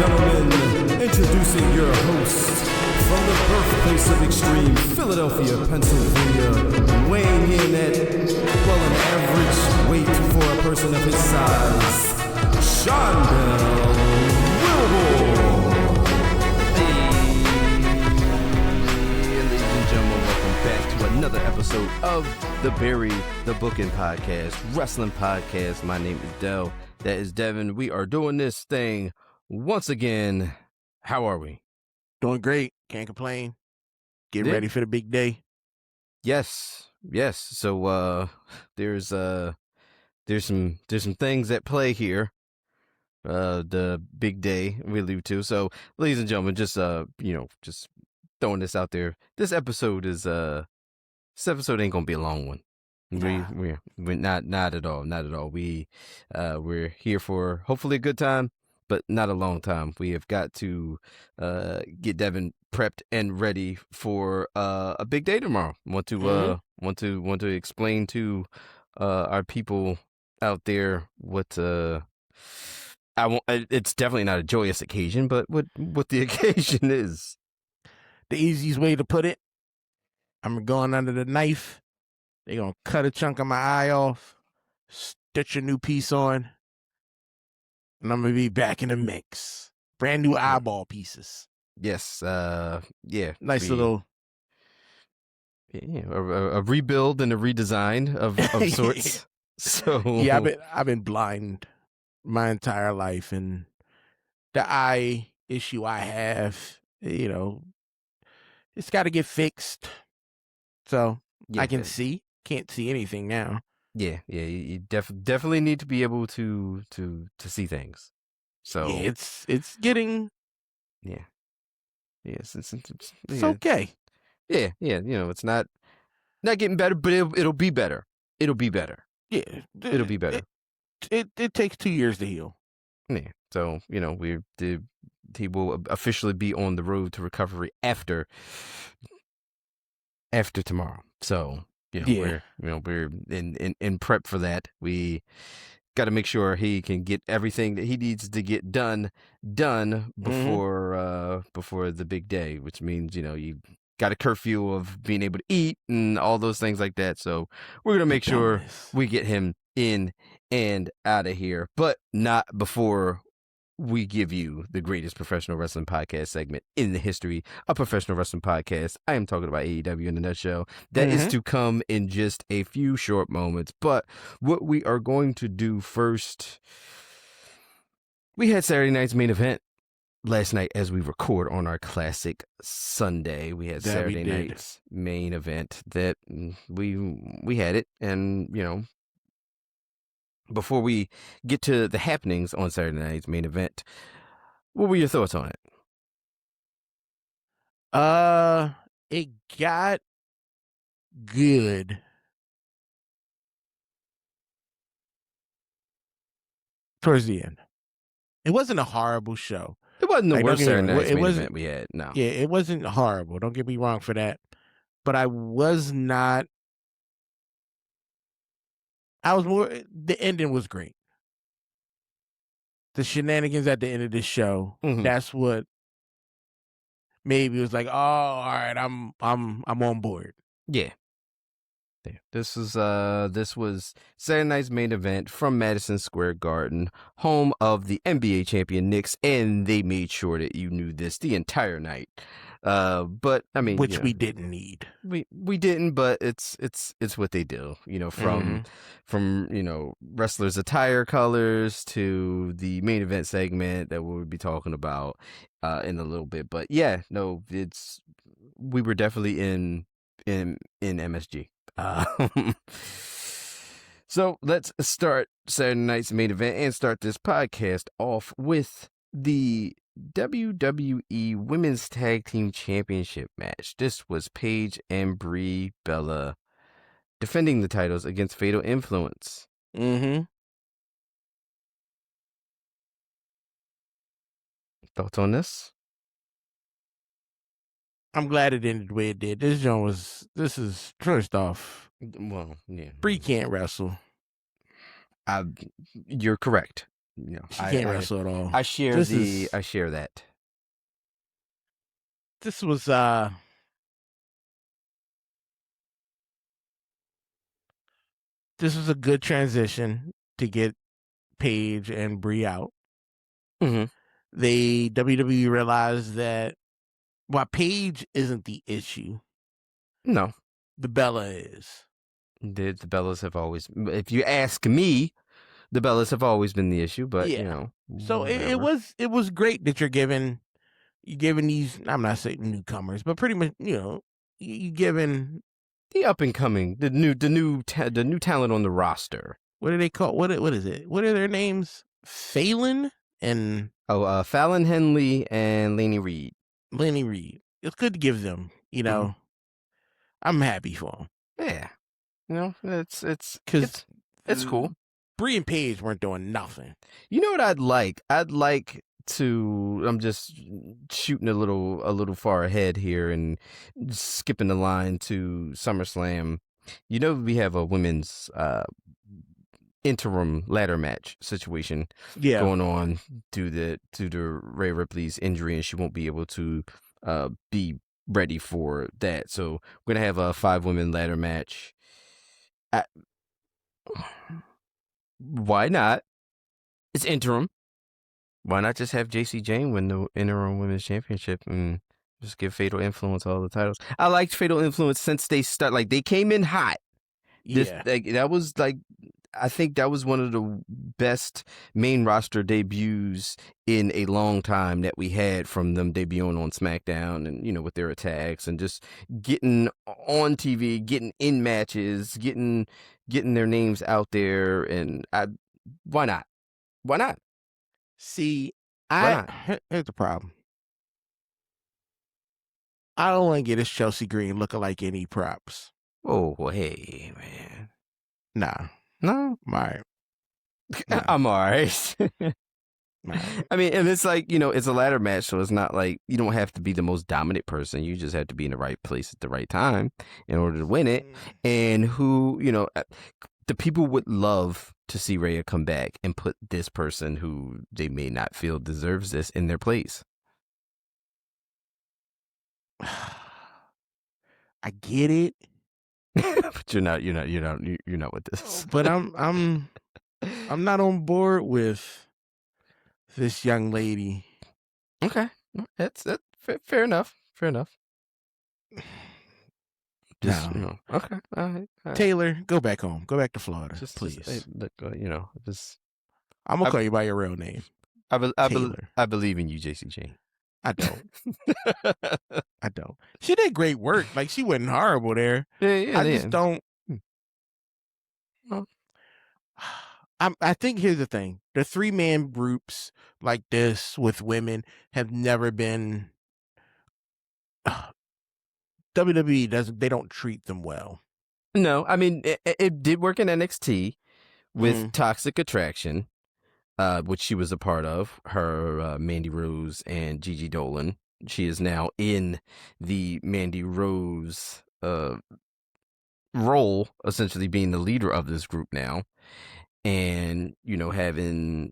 gentlemen, introducing your host from the birthplace of extreme, Philadelphia, Pennsylvania, weighing in at, well, an average weight for a person of his size, Sean Bell Wilbur. Hey, ladies and gentlemen, welcome back to another episode of the Barry the Booking Podcast, Wrestling Podcast. My name is Dell. That is Devin. We are doing this thing once again. How are we? Doing great. Can't complain. Getting Yeah. ready for the big day. Yes. So there's some things at play here. The big day we allude to. So, ladies and gentlemen, just throwing this out there. This episode ain't gonna be a long one. Nah. We're not at all. We're here for hopefully a good time, but not a long time. We have got to get Devin prepped and ready for a big day tomorrow. Want to explain to our people out there what it's definitely not a joyous occasion, but what the occasion is. The easiest way to put it, I'm going under the knife. They're going to cut a chunk of my eye off, stitch a new piece on, and I'm going to be back in the mix. Brand new eyeball pieces. Yes, yeah. Nice little... Yeah, a rebuild and a redesign of sorts. So Yeah, I've been blind my entire life, and the eye issue I have, it's got to get fixed. So yeah, I can see. Can't see anything now. Yeah. You definitely need to be able to see things. So Yeah, it's getting. yeah. Yes, it's Okay. Yeah. It's not getting better, but it'll be better. It'll be better. Yeah, It'll be better. It takes 2 years to heal. Yeah. So he will officially be on the road to recovery after tomorrow. So we're in prep for that. We got to make sure he can get everything that he needs to get done before the big day, which means you got a curfew of being able to eat and all those things like that. So we're gonna make sure we get him in and out of here, but not before we give you the greatest professional wrestling podcast segment in the history of professional wrestling podcast. I am talking about AEW in a nutshell. That is to come in just a few short moments. But what we are going to do first, we had Saturday night's main event last night as we record on our classic Sunday. We had Saturday night's main event that we had it, and before we get to the happenings on Saturday night's main event, what were your thoughts on it? It got good towards the end. It wasn't a horrible show. It wasn't the worst Saturday night's main wasn't event we had. No. Yeah, it wasn't horrible. Don't get me wrong for that. But I was not. The ending was great. The shenanigans at the end of the show, that's what maybe was like, oh, all right, I'm on board. Yeah. This was Saturday night's main event from Madison Square Garden, home of the NBA champion Knicks, and they made sure that you knew this the entire night. But I mean, which we didn't need. We didn't, but it's what they do. From wrestlers' attire colors to the main event segment that we'll be talking about in a little bit. But yeah, no, we were definitely in MSG. So let's start Saturday night's main event and start this podcast off with the WWE Women's Tag Team Championship match. This was Paige and Brie Bella defending the titles against Fatal Influence. Thoughts on this? I'm glad it ended the way it did. This is first off. Well, yeah. Brie can't wrestle. You're correct. She can't wrestle at all. I share I share that. This was a good transition to get Paige and Brie out. Mm-hmm. WWE realized that while Paige isn't the issue, No, the Bella is. the Bellas have always, if you ask me, the Bellas have always been the issue. But so it was great that you're giving these. I'm not saying newcomers, but pretty much you giving the up and coming, the new talent on the roster. What do they call? What is it? What are their names? Phelan and Fallon Henley and Laney Reed. It's good to give them. I'm happy for them. Yeah, it's cool. Brie and Paige weren't doing nothing. You know what I'd like? I'd like to. I'm just shooting a little far ahead here and skipping the line to SummerSlam. We have a women's interim ladder match situation going on due to Rhea Ripley's injury, and she won't be able to be ready for that. So we're gonna have a 5-women ladder match. Why not? It's interim. Why not just have JC Jane win the interim women's championship and just give Fatal Influence all the titles? I liked Fatal Influence since they they came in hot. That was I think that was one of the best main roster debuts in a long time that we had from them debuting on SmackDown and, with their attacks and just getting on TV, getting in matches, getting their names out there. And why not? Why not? See, here's the problem. I don't want to get this Chelsea Green looking like any props. Oh, well, hey, man. Nah. No? I'm all right. No. I'm all right. I mean, and it's it's a ladder match, so it's not like you don't have to be the most dominant person. You just have to be in the right place at the right time in order to win it. And the people would love to see Rhea come back and put this person who they may not feel deserves this in their place. I get it. But you're not with this. But I'm not on board with this young lady. Okay, that's fair enough. Just, no. Okay. All right. Taylor, go back home. Go back to Florida, please. Look, I'm gonna call you by your real name. I believe in you, JC Jane. I don't. I don't. She did great work. Like, she wasn't horrible there. Yeah, I just don't. I think here's the thing: the 3-man groups like this with women have never been. WWE they don't treat them well. No, I mean it did work in NXT with Toxic Attraction. Which she was a part of, her Mandy Rose and Gigi Dolan. She is now in the Mandy Rose role, essentially being the leader of this group now. And,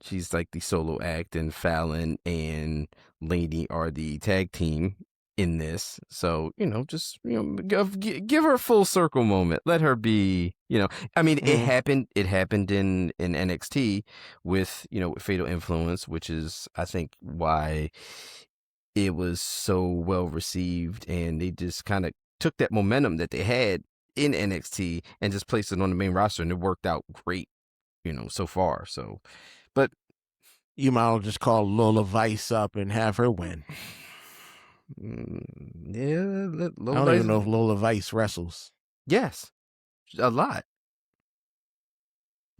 she's like the solo act, and Fallon and Lady are the tag team in this. So, just, give her a full circle moment. Let her be, I mean, it happened in NXT with, with Fatal Influence, which is, I think, why it was so well received. And they just kind of took that momentum that they had in NXT and just placed it on the main roster, and it worked out great, so far. So, but you might as well just call Lola Vice up and have her win. Yeah, I don't even know if Lola Vice wrestles. Yes, a lot.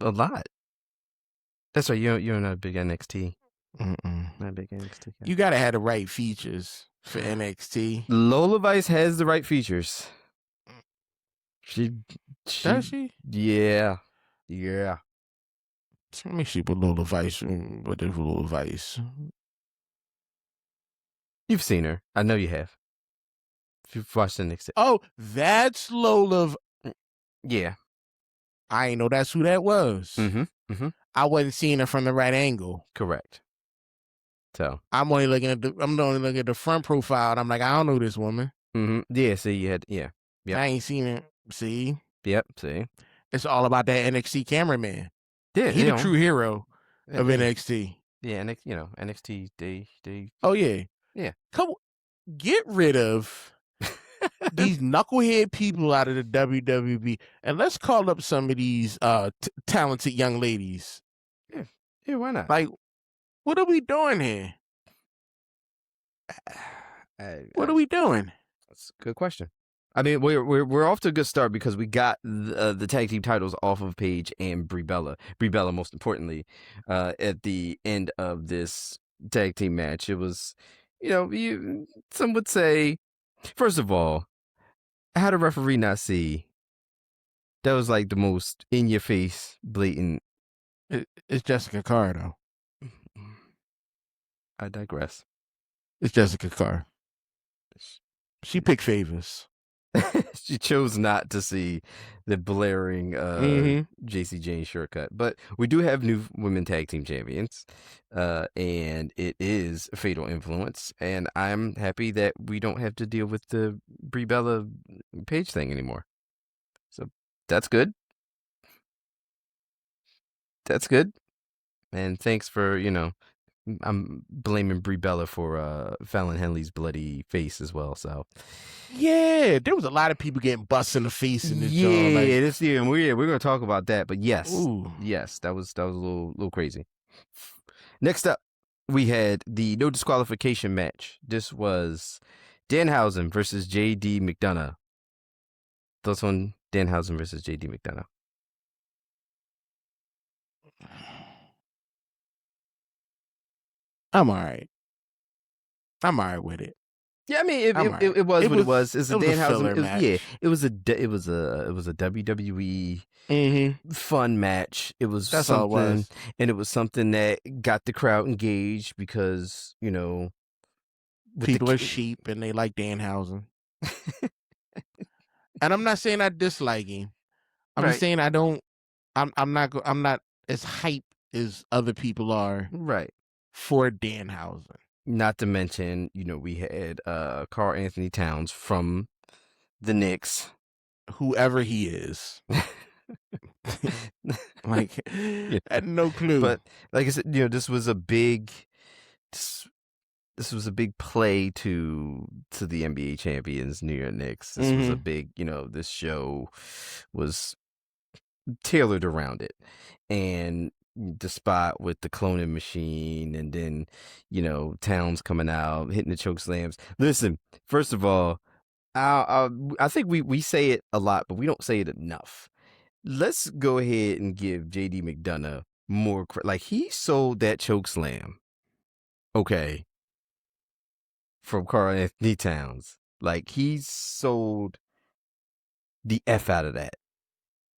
That's right. You're not a big NXT. Not a big NXT guy. You gotta have the right features for NXT. Lola Vice has the right features. She does she? Yeah. Let me see what Lola Vice. What is Lola Vice? You've seen her. I know you have. If you've watched NXT. Oh, that's Lola. Yeah. I ain't know that's who that was. Mm-hmm. Mm-hmm. I wasn't seeing it from the right angle. Correct. So I'm only looking at the front profile, and I'm like, I don't know this woman. yeah. See, you had Yep. I ain't seen it. See, Yep. See. it's all about that NXT cameraman. Yeah. He the true hero of yeah. NXT. Yeah. NXT. They. Oh yeah. Yeah. Get rid of these knucklehead people out of the WWE, and let's call up some of these talented young ladies. Yeah. Yeah. Why not? Like, what are we doing here? What are we doing? That's a good question. I mean, we're off to a good start because we got the tag team titles off of Paige and Brie Bella. Brie Bella, most importantly, at the end of this tag team match. It was, some would say, first of all, how did referee not see? That was like the most in your face, blatant. It's Jessica Carr, though. I digress. It's Jessica Carr. She picked favors. She chose not to see the blaring JC Jane shortcut. But we do have new women tag team champions, and it is Fatal Influence. And I'm happy that we don't have to deal with the Brie Bella Page thing anymore. So that's good. That's good. And thanks for, I'm blaming Brie Bella for Fallon Henley's bloody face as well. So yeah, there was a lot of people getting busted in the face in this joint. Like, this year, and we're gonna talk about that. But yes, ooh. Yes, that was a little crazy. Next up, we had the no disqualification match. This was Danhausen versus J.D. McDonough. Thoughts on Danhausen versus J.D. McDonough? I'm all right. I'm all right with it. Yeah, I mean, it was what it was. It's a Danhausen match. Yeah, it was a WWE fun match. It was That's something, all it was. And it was something that got the crowd engaged because people are sheep and they like Danhausen. And I'm not saying I dislike him. I'm just saying I don't. I'm not as hype as other people are. Right. For Danhausen. Not to mention, we had Karl Anthony Towns from the Knicks. Whoever he is. Like, I had no clue. But like I said, this was a big play to the NBA champions, New York Knicks. This was a big, this show was tailored around it. And the spot with the cloning machine, and then Towns coming out hitting the choke slams. Listen, first of all, I think we say it a lot, but we don't say it enough. Let's go ahead and give JD McDonough more like he sold that choke slam. Okay, from Karl Anthony Towns, like he sold the F out of that.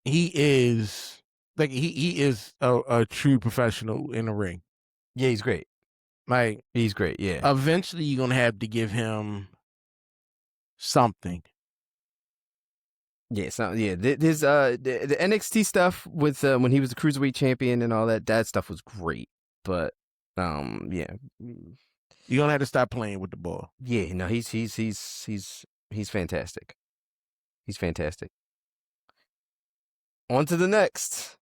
He is. Like he is a true professional in the ring. Yeah, he's great. Like he's great. Yeah. Eventually, you're gonna have to give him something. Yeah. So yeah, there's the NXT stuff with when he was the cruiserweight champion and all that. That stuff was great. But yeah, you're gonna have to stop playing with the ball. Yeah. No, he's fantastic. He's fantastic. On to the next.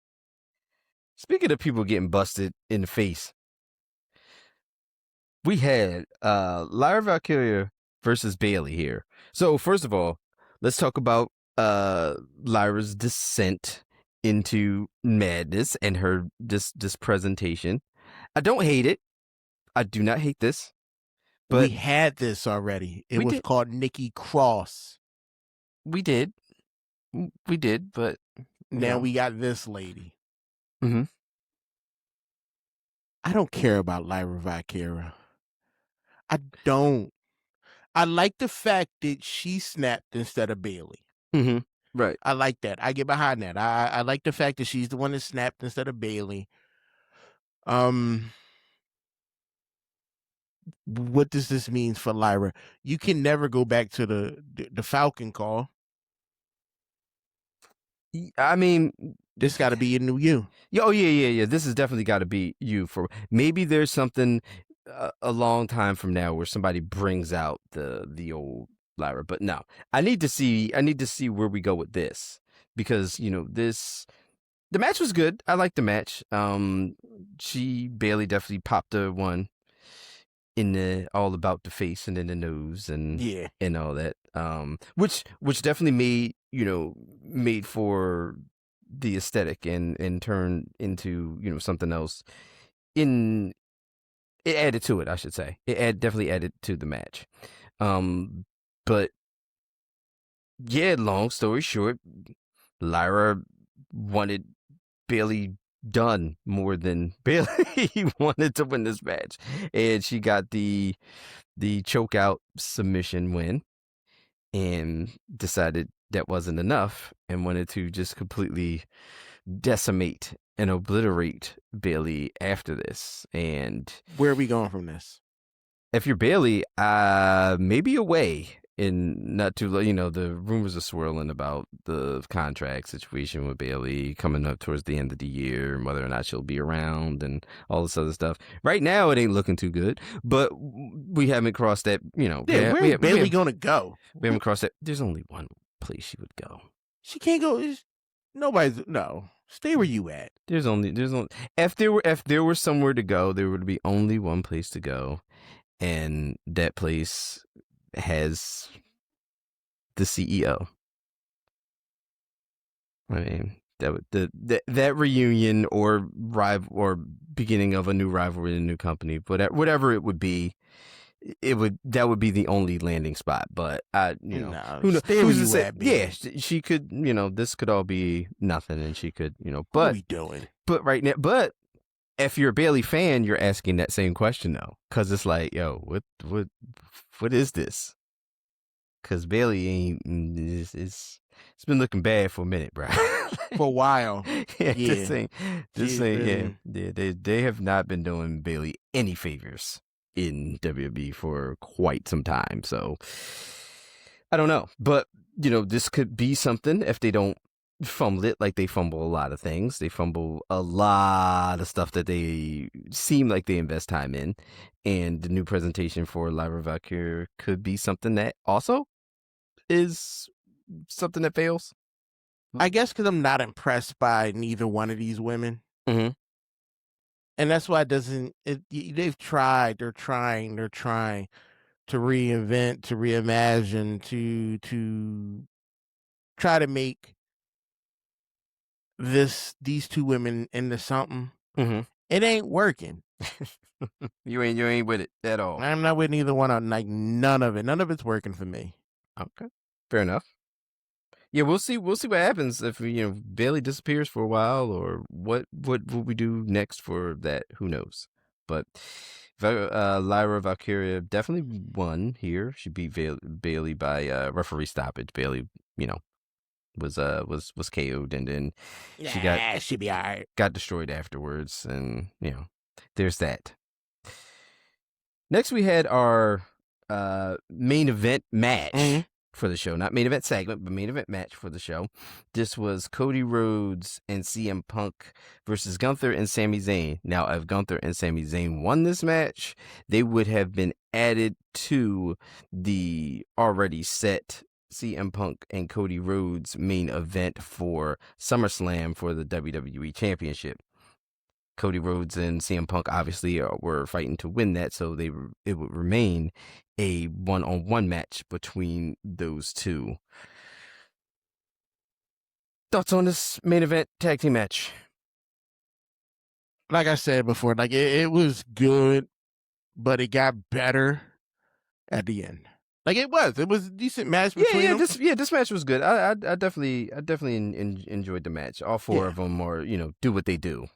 Speaking of people getting busted in the face, we had Lyra Valkyria versus Bayley here. So first of all, let's talk about Lyra's descent into madness and her this presentation. I don't hate it. I do not hate this. But we had this already. It was called Nikki Cross. We did, but now we got this lady. Mm-hmm. I don't care about Lyra Valkyria. I don't. I like the fact that she snapped instead of Bayley. Mm-hmm. Right. I like that. I get behind that. I like the fact that she's the one that snapped instead of Bayley. What does this mean for Lyra? You can never go back to the Falcon call. I mean, This got to be a new you. Yeah, oh yeah. This has definitely got to be you. For maybe there's something a long time from now where somebody brings out the old Lyra, but no, I need to see where we go with this, because the match was good. I liked the match. Bailey definitely popped a one in the all about the face and in the nose and all that. Which definitely made for the aesthetic and turned into something else. It added to it, I should say. Definitely added to the match. But yeah, long story short, Lyra wanted Bailey done more than Bailey wanted to win this match, and she got the choke out submission win, and decided that wasn't enough and wanted to just completely decimate and obliterate Bailey after this. And where are we going from this? If you're Bailey, maybe away. In not too, the rumors are swirling about the contract situation with Bailey coming up towards the end of the year, and whether or not she'll be around and all this other stuff. Right now, it ain't looking too good, but we haven't crossed that. Where's Bailey gonna go? We haven't crossed that. There's only one place she would go. She can't go. No. Stay where you at. There's only if there were somewhere to go, there would be only one place to go, and that place has the CEO. I mean, that reunion or beginning of a new rivalry in a new company, whatever it would be, that would be the only landing spot. But who knows? Who's to say? Yeah, she could. This could all be nothing, and she could. But what are we doing? But right now, if you're a Bailey fan, you're asking that same question though, because it's like, yo, what is this? Because Bailey it's been looking bad for a minute, bro. For a while. This thing, they have not been doing Bailey any favors in WWE for quite some time. So I don't know, but this could be something if they don't fumble it like they fumble a lot of things. They fumble a lot of stuff that they seem like they invest time in, and the new presentation for Lyra Valkyria could be something that also is something that fails. I guess because I'm not impressed by neither one of these women. Mm-hmm. And that's why they're trying to reinvent, to reimagine, to try to make these two women into something. Mm-hmm. It ain't working. You ain't with it at all. I'm not with neither one of them. Like none of it's working for me. Okay, fair enough. Yeah, we'll see what happens if Bailey disappears for a while, or what will we do next for that? Who knows? But Lyra Valkyria definitely won here. She beat Bailey by referee stoppage. Bailey, was KO'd, and then she'd be all right. Got destroyed afterwards, and there's that. Next, we had our main event match for the show. Not main event segment, but main event match for the show. This was Cody Rhodes and CM Punk versus Gunther and Sami Zayn. Now, if Gunther and Sami Zayn won this match, they would have been added to the already set CM Punk and Cody Rhodes main event for SummerSlam for the WWE Championship. Cody Rhodes and CM Punk obviously were fighting to win that, so it would remain a one-on-one match between those two. Thoughts on this main event tag team match? Like I said before, like it was good, but it got better at the end. Like it was a decent match between them. This match was good. I definitely enjoyed the match. All four of them are, do what they do.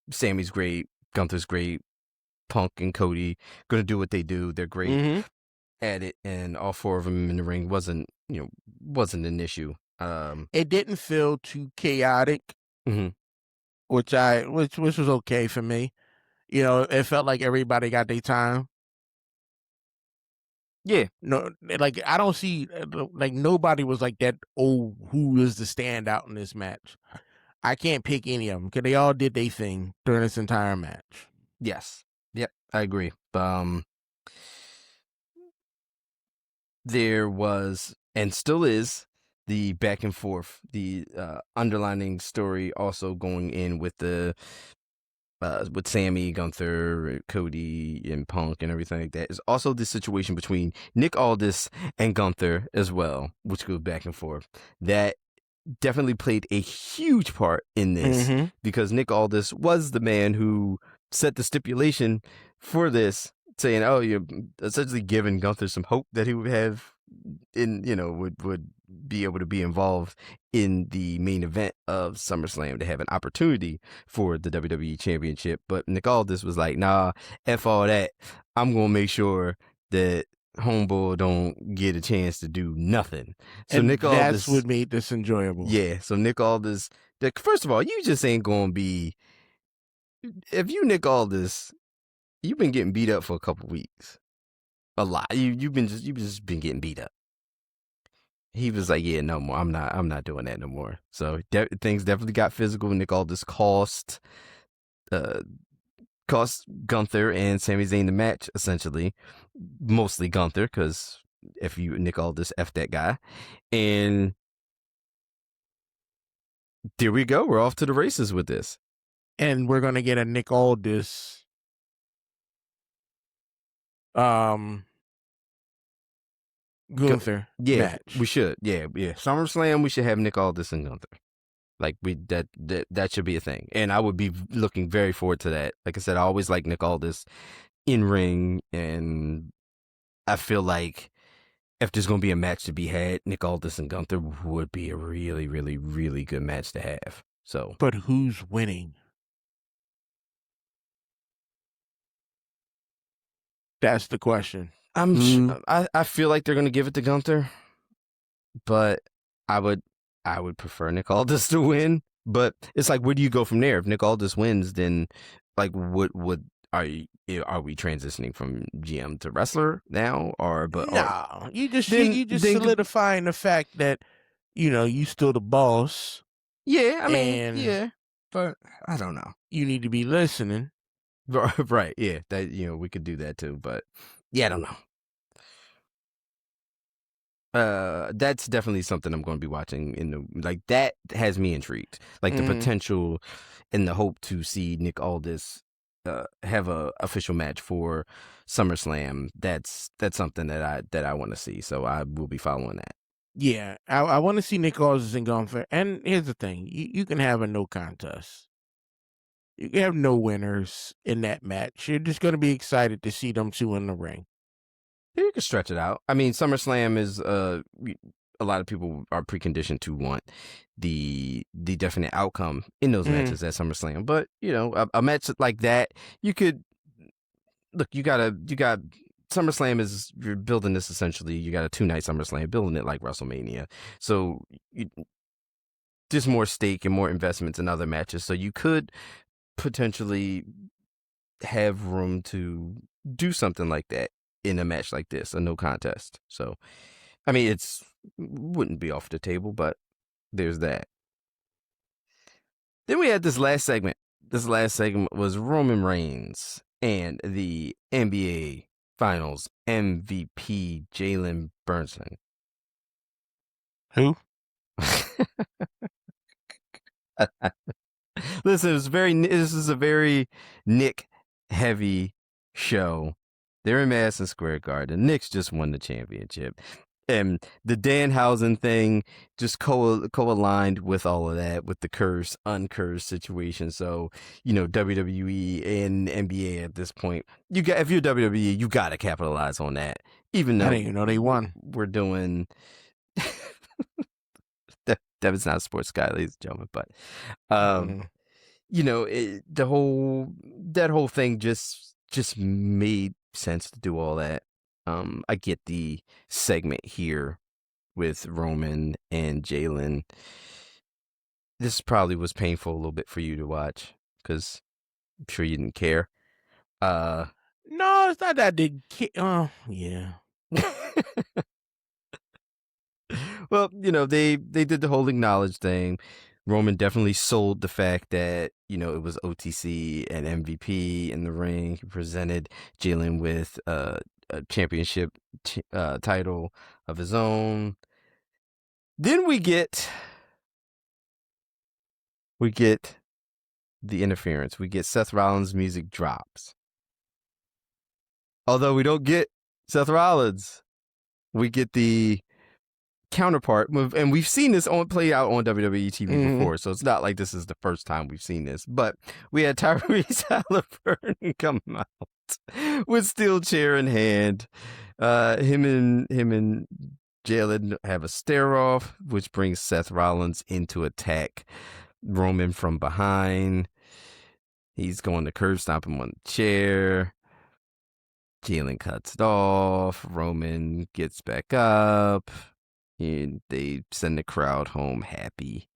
Sammy's great, Gunther's great, Punk and Cody gonna do what they do. They're great at it, and all four of them in the ring wasn't an issue. It didn't feel too chaotic, which was okay for me. It felt like everybody got their time. Yeah. No, like I don't see like nobody was like that. Oh, who is the standout in this match? I can't pick any of them because they all did their thing during this entire match. Yes. Yep. I agree. There was and still is the back and forth, the underlining story also going in with the with Sammy, Gunther, Cody, and Punk, and everything like that. Is also the situation between Nick Aldis and Gunther as well, which goes back and forth. That definitely played a huge part in this because Nick Aldis was the man who set the stipulation for this, saying, "Oh, you're essentially giving Gunther some hope that he would have would be able to be involved in the main event of SummerSlam to have an opportunity for the WWE Championship." But Nick Aldis was like, "Nah, F all that. I'm gonna make sure that Homeboy don't get a chance to do nothing." So and Nick that's Aldis, what made this enjoyable. Yeah, so Nick Aldis, first of all, you just ain't gonna be, if you Nick Aldis, you've been getting beat up for a couple weeks. A lot. You've just been getting beat up. He was like, "Yeah, no more. I'm not doing that no more." So things definitely got physical. Nick Aldis cost Gunther and Sami Zayn the match, essentially. Mostly Gunther, because if you Nick Aldis F that guy. And there we go. We're off to the races with this. And we're gonna get a Nick Aldis Gunther match. We should. Yeah. SummerSlam, we should have Nick Aldis and Gunther. Like that should be a thing. And I would be looking very forward to that. Like I said, I always like Nick Aldis in ring, and I feel like if there's going to be a match to be had, Nick Aldis and Gunther would be a really, really, really good match to have. So, but who's winning? That's the question. I feel like they're going to give it to Gunther, but I would prefer Nick Aldis to win. But it's like, where do you go from there? If Nick Aldis wins, then like, are we transitioning from GM to wrestler now, or no? You just solidifying the fact that you still the boss. Yeah, I mean, yeah, but I don't know. You need to be listening. Right, yeah, that we could do that too, but yeah, I don't know. That's definitely something I'm going to be watching that has me intrigued. Like the potential and the hope to see Nick Aldis have a official match for SummerSlam. That's something that I want to see. So I will be following that. Yeah, I want to see Nick Aldis and Gunther. And here's the thing: you can have a no contest. You can have no winners in that match. You're just going to be excited to see them two in the ring. You can stretch it out. I mean, SummerSlam is a lot of people are preconditioned to want the definite outcome in those matches at SummerSlam. But a match like that, you could look. You got SummerSlam is, you're building this essentially. You got a 2-night SummerSlam, building it like WrestleMania. So there's more stake and more investments in other matches. So you could potentially have room to do something like that in a match like this, a no contest. So, I mean, wouldn't be off the table, but there's that. Then we had this last segment. This last segment was Roman Reigns and the NBA Finals MVP Jalen Brunson. Who? Listen, this is a very Nick heavy show. They're in Madison Square Garden. Knicks just won the championship. And the Danhausen thing just co-aligned with all of that, with the uncursed situation. So, WWE and NBA at this point, if you're WWE, you got to capitalize on that. Even though I didn't even know they won. We're doing... Devin's not a sports guy, ladies and gentlemen, but that whole thing just made sense to do all that. I get the segment here with Roman and Jalen. This probably was painful a little bit for you to watch because I'm sure you didn't care. No, it's not that I didn't care. Oh, yeah. Well, they did the whole acknowledge thing, Roman definitely sold the fact that, it was OTC and MVP in the ring. He presented Jalen with a championship title of his own. Then we get the interference. We get Seth Rollins' music drops. Although we don't get Seth Rollins, we get the counterpart, and we've seen this play out on WWE TV before, so it's not like this is the first time we've seen this. But we had Tyrese Halliburton come out with steel chair in hand. Him and Jalen have a stare off, which brings Seth Rollins into attack Roman from behind. He's going to curb stomp him on the chair. Jalen cuts it off. Roman gets back up. And they send the crowd home happy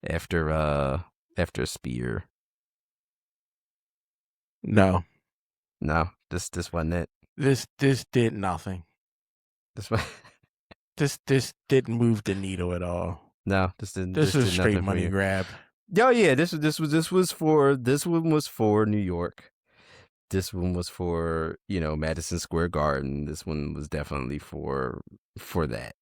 after a spear. No, this wasn't it. This did nothing. This didn't move the needle at all. No, this didn't. This was did straight nothing for money you. grab. Oh yeah, this one was for New York. This one was for Madison Square Garden. This one was definitely for that.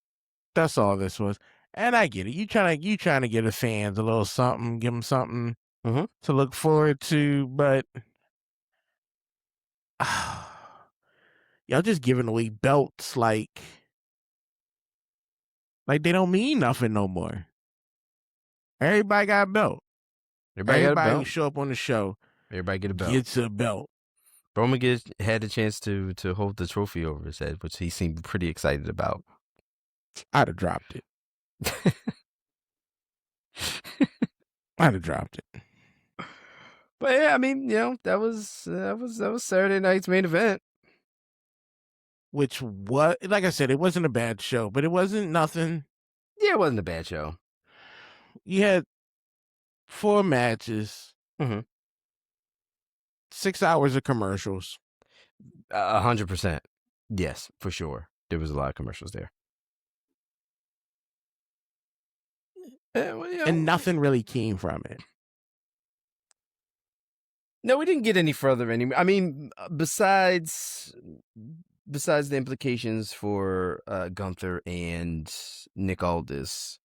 That's all this was. And I get it. You trying to give the fans a little something, give them something to look forward to, but y'all just giving away belts like they don't mean nothing no more. Everybody got a belt. Everybody who show up on the show. Everybody get a belt. Gets a belt. Roman had a chance to hold the trophy over his head, which he seemed pretty excited about. I'd have dropped it. I'd have dropped it. But yeah, I mean, that was Saturday night's main event. Which was, like I said, it wasn't a bad show, but it wasn't nothing. Yeah, it wasn't a bad show. You had 4 matches, 6 hours of commercials. 100%. Yes, for sure. There was a lot of commercials there. And nothing really came from it. No, we didn't get any further. I mean, besides the implications for Gunther and Nick Aldis,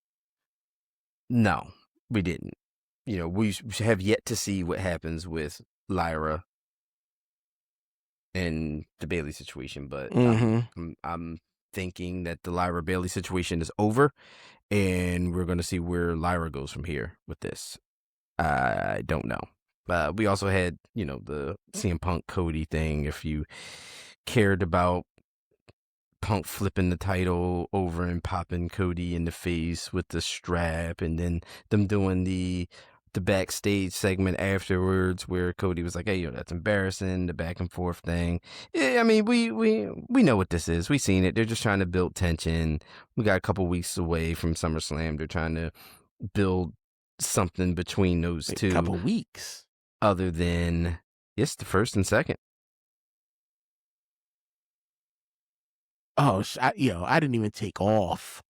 no, we didn't. We have yet to see what happens with Lyra and the Bayley situation, but I'm thinking that the Lyra Bayley situation is over, and we're going to see where Lyra goes from here with this. I don't know. We also had, the CM Punk Cody thing. If you cared about Punk flipping the title over and popping Cody in the face with the strap, and then them doing the backstage segment afterwards where Cody was like, "Hey, that's embarrassing." The back and forth thing. Yeah, I mean, we know what this is. We've seen it. They're just trying to build tension. We got a couple weeks away from SummerSlam. They're trying to build something between those two. A couple weeks. Other than the first and second. Oh, I didn't even take off.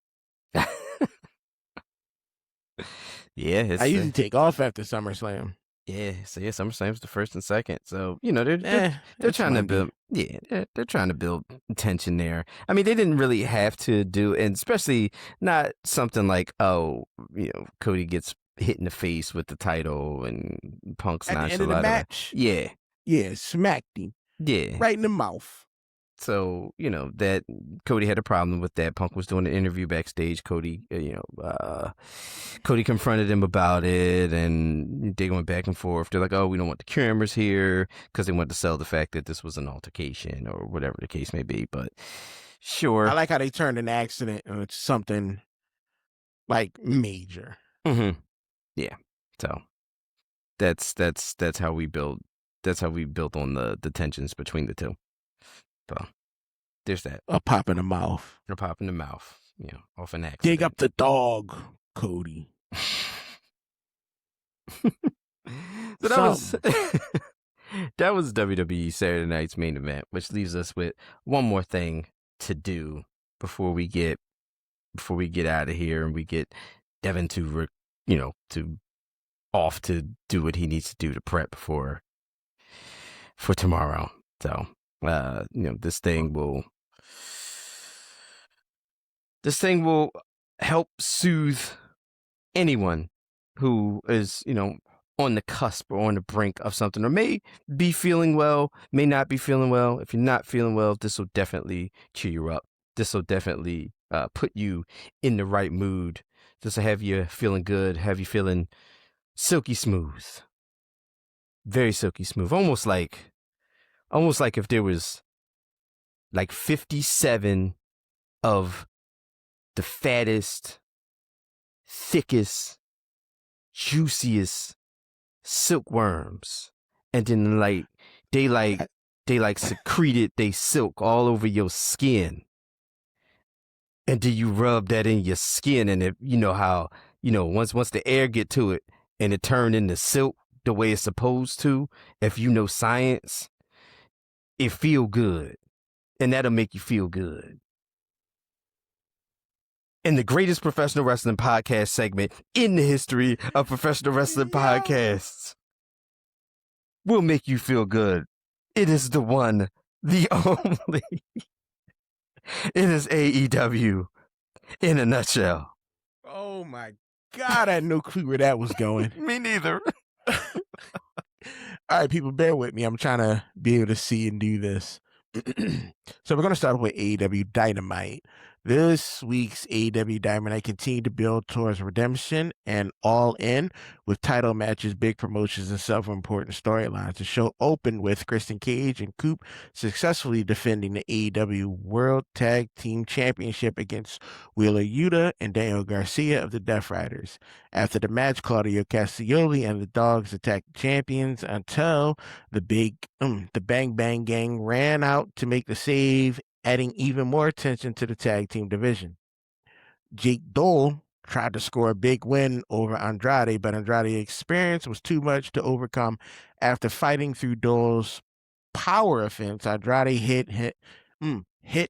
Yeah, I usually take off after SummerSlam. Yeah, so SummerSlam's the first and second. So they're trying to build. Yeah, they're trying to build tension there. I mean, they didn't really have to do, and especially not something like Cody gets hit in the face with the title and Punk's at the end of the match. Yeah, smacked him. Yeah, right in the mouth. So, that Cody had a problem with that. Punk was doing an interview backstage. Cody confronted him about it, and they went back and forth. They're like, "Oh, we don't want the cameras here," because they wanted to sell the fact that this was an altercation or whatever the case may be. But sure. I like how they turned an accident into something like major. Yeah. So that's how we build. That's how we built on the tensions between the two. So there's that. A pop in the mouth. A pop in the mouth. Off an accident. Dig up the dog, Cody. So that was WWE Saturday Night's main event, which leaves us with one more thing to do before we get out of here and we get Devin to off to do what he needs to do to prep for tomorrow. So, this thing will help soothe anyone who is, on the cusp or on the brink of something, or may be feeling well, may not be feeling well. If you're not feeling well, this will definitely cheer you up. This will definitely put you in the right mood, just to have you feeling good, have you feeling silky smooth, very silky smooth, almost like if there was like 57 of the fattest, thickest, juiciest silkworms, and then they secreted they silk all over your skin, and then you rub that in your skin, and once the air get to it and it turn into silk the way it's supposed to, if you know science, it feel good, and that'll make you feel good. In the greatest professional wrestling podcast segment in the history of professional wrestling podcasts, will make you feel good. It is the one, the only. It is AEW in a nutshell. Oh my God, I had no clue where that was going. Me neither. All right, people, bear with me. I'm trying to be able to see and do this. So we're going to start with AEW Dynamite. This week's AEW Dynamite continued to build towards redemption and All In with title matches, big promotions, and several important storylines. The show opened with Christian Cage and Coop successfully defending the AEW World Tag Team Championship against Wheeler Yuta and Daniel Garcia of the Death Riders. After the match, Claudio Castagnoli and the Dogs attacked the champions until the Bang Bang Gang ran out to make the save, adding even more attention to the tag team division. Jake Dole tried to score a big win over Andrade, but Andrade's experience was too much to overcome. After fighting through Dole's power offense, Andrade hit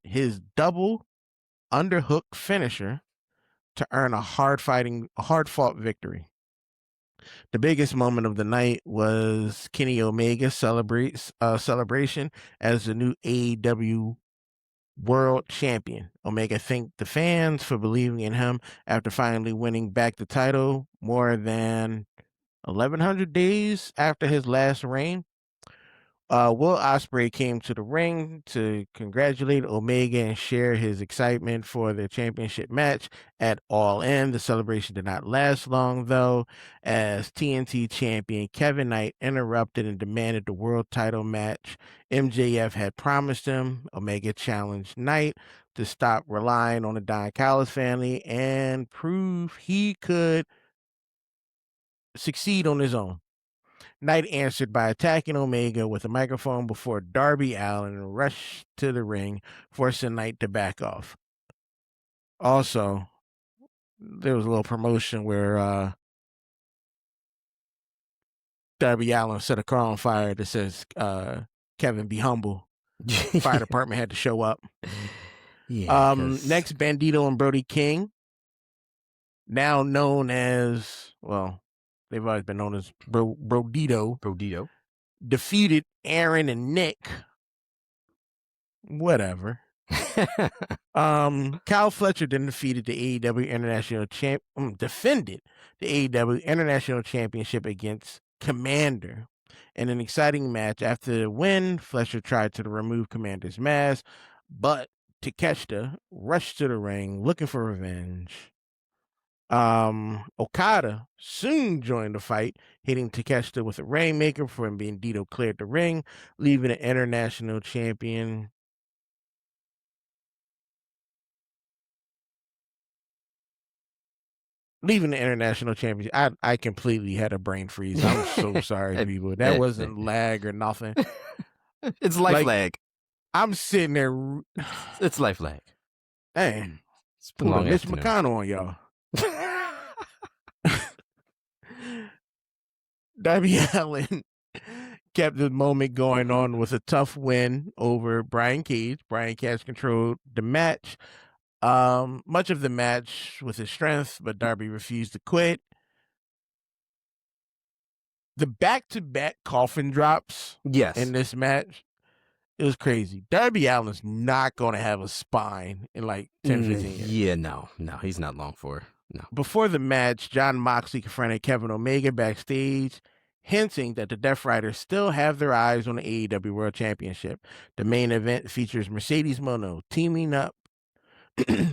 his double underhook finisher to earn a hard-fought victory. The biggest moment of the night was Kenny Omega's celebration as the new AEW World Champion. Omega thanked the fans for believing in him after finally winning back the title more than 1,100 days after his last reign. Will Ospreay came to the ring to congratulate Omega and share his excitement for the championship match at All In. The celebration did not last long, though, as TNT champion Kevin Knight interrupted and demanded the world title match MJF had promised him. Omega challenged Knight to stop relying on the Don Callis family and prove he could succeed on his own. Knight answered by attacking Omega with a microphone before Darby Allin rushed to the ring, forcing Knight to back off. Also, there was a little promotion where Darby Allin set a car on fire that says, Kevin, be humble. Fire department had to show up. Yeah. Next, Bandito and Brody King, now known as, well, they've always been known as Brodito, defeated Aaron and Nick. Whatever. Kyle Fletcher then defended the AEW International Championship against Commander. In an exciting match, after the win, Fletcher tried to remove Commander's mask, but Takeshita rushed to the ring looking for revenge. Okada soon joined the fight, hitting Takeshita with a Rainmaker before Bandito cleared the ring, leaving the international champion I completely had a brain freeze. I'm so sorry, people. That wasn't lag or nothing. It's life lag. I'm sitting there. It's life lag. Man, put Mitch McConnell on y'all. Darby Allin kept the moment going on with a tough win over Brian Cage. Brian Cage controlled the match. Much of the match with his strength, but Darby refused to quit. the back-to-back coffin drops Yes. in this match, it was crazy. Darby Allin's not going to have a spine in like 10, 15 years. Yeah, no, he's not long for. No. Before the match, Jon Moxley confronted Kevin Omega backstage, hinting that the Death Riders still have their eyes on the AEW World Championship. The main event features Mercedes Moné teaming up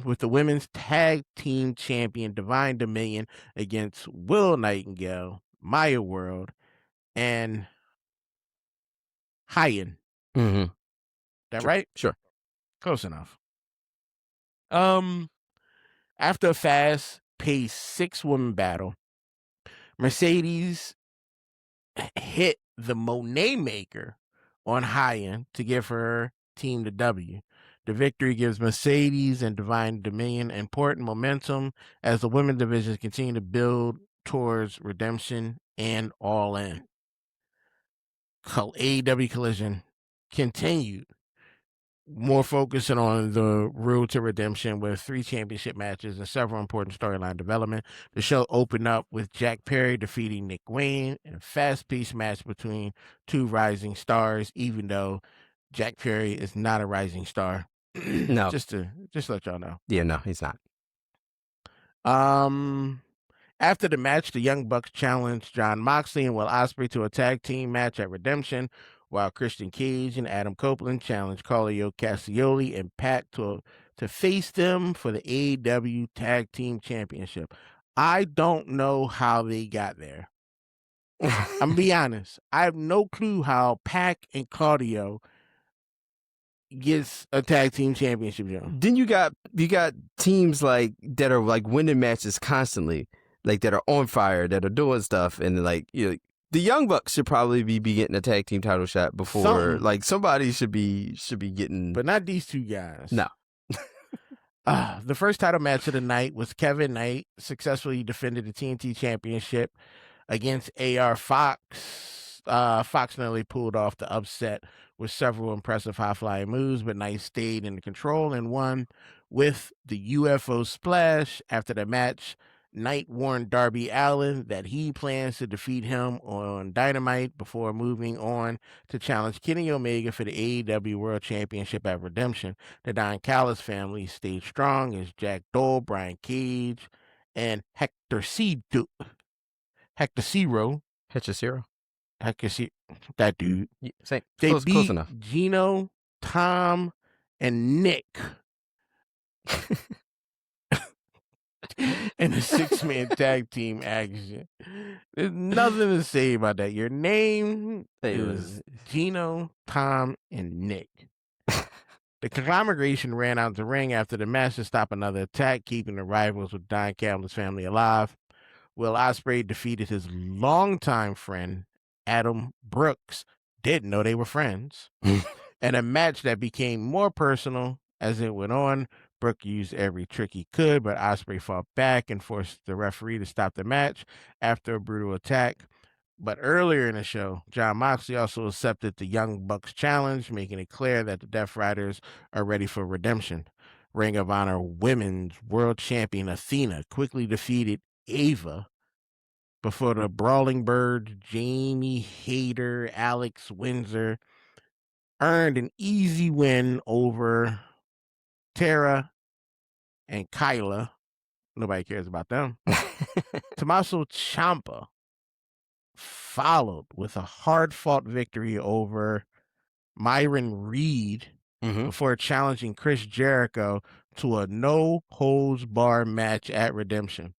with the women's tag team champion Divine Dominion against Will Nightingale, Maya World, and Hyan. Mm-hmm. That Sure. right? Sure. Close enough. After a fast-paced 6-woman battle, Mercedes hit the Monet Maker on Hyan to give her team the W. The victory gives Mercedes and Divine Dominion important momentum as the women's divisions continue to build towards redemption and All In. AEW Collision continued, more focusing on the road to redemption with 3 championship matches and several important storyline development. The show opened up with Jack Perry defeating Nick Wayne in a fast-paced match between 2 rising stars, even though Jack Perry is not a rising star. No. just to let y'all know. Yeah, no, he's not. After the match, the Young Bucks challenged Jon Moxley and Will Ospreay to a tag team match at Redemption, while Christian Cage and Adam Copeland challenged Claudio Castagnoli and Pac to face them for the AEW Tag Team Championship. I don't know how they got there. I'm going to be honest. I have no clue how Pac and Claudio gets a tag team championship. Then you got teams like that are like winning matches constantly, like that are on fire, that are doing stuff, and like the Young Bucks should probably be getting a tag team title shot before. Like somebody should be getting, but not these 2 guys. No. The first title match of the night was Kevin Knight successfully defended the TNT Championship against AR Fox. Fox nearly pulled off the upset with several impressive high-flying moves, but Knight stayed in the control and won with the UFO splash. After the match, Knight warned Darby Allin that he plans to defeat him on Dynamite before moving on to challenge Kenny Omega for the AEW World Championship at Redemption. The Don Callis family stayed strong as Jack Dole, Brian Cage, and Hector Cero. That dude. Yeah, same. They Close beat enough. Gino, Tom, and Nick in a 6-man tag team action. There's nothing to say about that. Your name is Gino, Tom, and Nick. The conglomeration ran out the ring after the match to stop another attack, keeping the rivals with Don Callis' family alive. Will Ospreay defeated his longtime friend, Adam Brooks. Didn't know they were friends. And a match that became more personal as it went on. Brooke used every trick he could, but Ospreay fought back and forced the referee to stop the match after a brutal attack. But earlier in the show, Jon Moxley also accepted the Young Bucks challenge, making it clear that the Death Riders are ready for redemption. Ring of Honor Women's World Champion Athena quickly defeated Ava before the Brawling Birds, Jamie Hayter, Alex Windsor, earned an easy win over Tara and Kyla. Nobody cares about them. Tommaso Ciampa followed with a hard-fought victory over Myron Reed before challenging Chris Jericho to a no-holds-barred match at Redemption.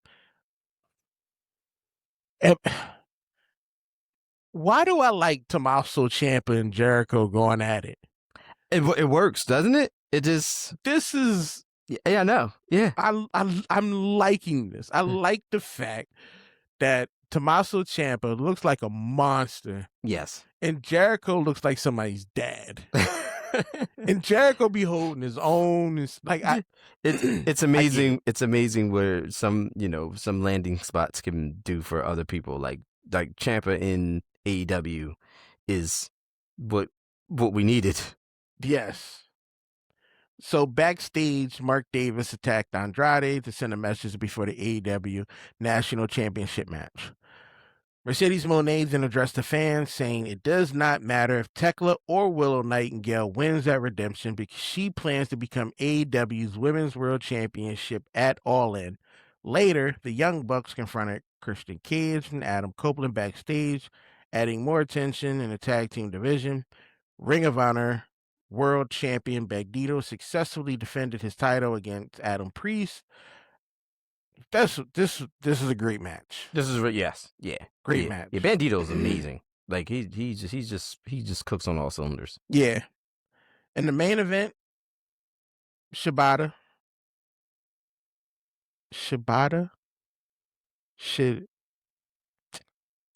Why do I like Tommaso Ciampa and Jericho going at it? It works, doesn't it? This is I know. Yeah. I'm liking this. I like the fact that Tommaso Ciampa looks like a monster. Yes. And Jericho looks like somebody's dad. And Jericho be holding his own. It's like it's amazing. It's amazing where some landing spots can do for other people. Like Ciampa in AEW is what we needed. Yes. So backstage, Mark Davis attacked Andrade to send a message before the AEW National Championship match. Mercedes Moné then addressed the fans, saying it does not matter if Tekla or Willow Nightingale wins at Redemption because she plans to become AEW's Women's World Championship at All In. Later, the Young Bucks confronted Christian Cage and Adam Copeland backstage, adding more attention in the tag team division. Ring of Honor World Champion Bagdito successfully defended his title against Adam Priest. This is a great match. This is yes, yeah, great match. Yeah, Bandito's amazing. Like he just cooks on all cylinders. Yeah. In the main event, Shibata should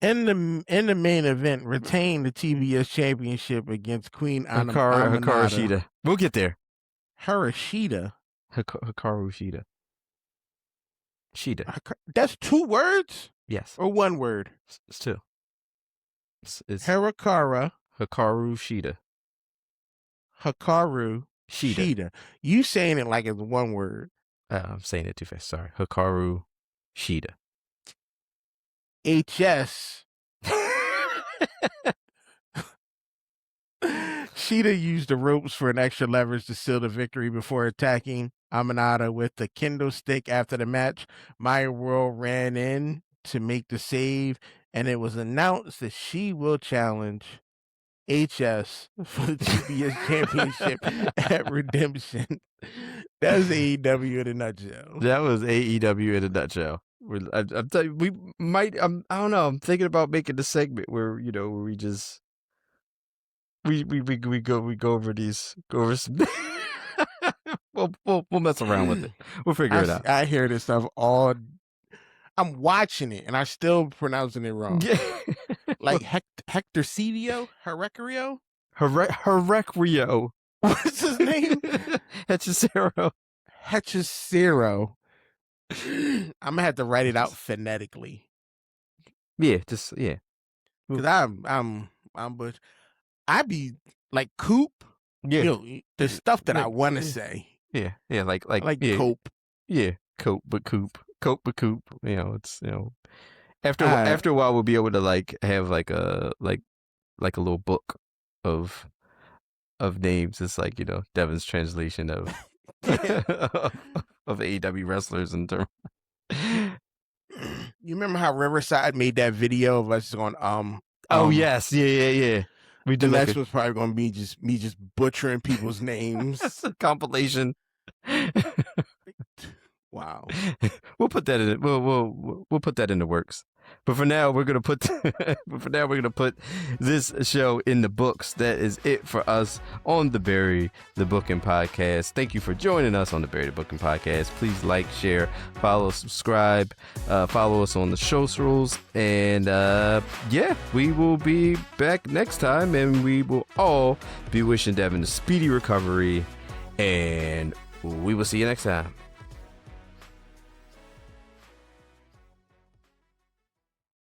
in the main event retain the TBS championship against Queen Hikaru Shida. We'll get there. Hikaru Shida. That's 2 words? Yes. Or 1 word? It's 2. It's Hikaru Shida. Hikaru Shida. You saying it like it's 1 word. I'm saying it too fast. Sorry. Hikaru Shida. HS. Shida used the ropes for an extra leverage to seal the victory before attacking Aminata with the kendo stick. After the match, Maya World ran in to make the save, and it was announced that she will challenge HS for the TBS championship at Redemption. That's AEW in a nutshell. That was AEW in a nutshell. I'm telling you, we might. I don't know. I'm thinking about making the segment where where we just we go over some. we'll mess around with it. We'll figure it out. I hear this stuff all. I'm watching it and I'm still pronouncing it wrong. Yeah. Like Hector Cedio, Herrecio. What's his name? Hechicero. I'm gonna have to write it out phonetically. Yeah, because I'm but I be like Coop. Yeah, the stuff that I want to say. Yeah, like yeah. Cope. Yeah, Cope. It's after a while we'll be able to have like a little book of names. It's like Devin's translation of of AEW wrestlers in terms. You remember how Riverside made that video of us going oh yes, yeah. We did. The next was probably going to be me just butchering people's names. That's a compilation. Wow. We'll put that in. We'll put that in the works. But for now, we're gonna put this show in the books. That is it for us on the Bury the Booking Podcast. Thank you for joining us on the Bury the Booking Podcast. Please like, share, follow, subscribe, follow us on the socials, and we will be back next time, and we will all be wishing Devin a speedy recovery, and we will see you next time.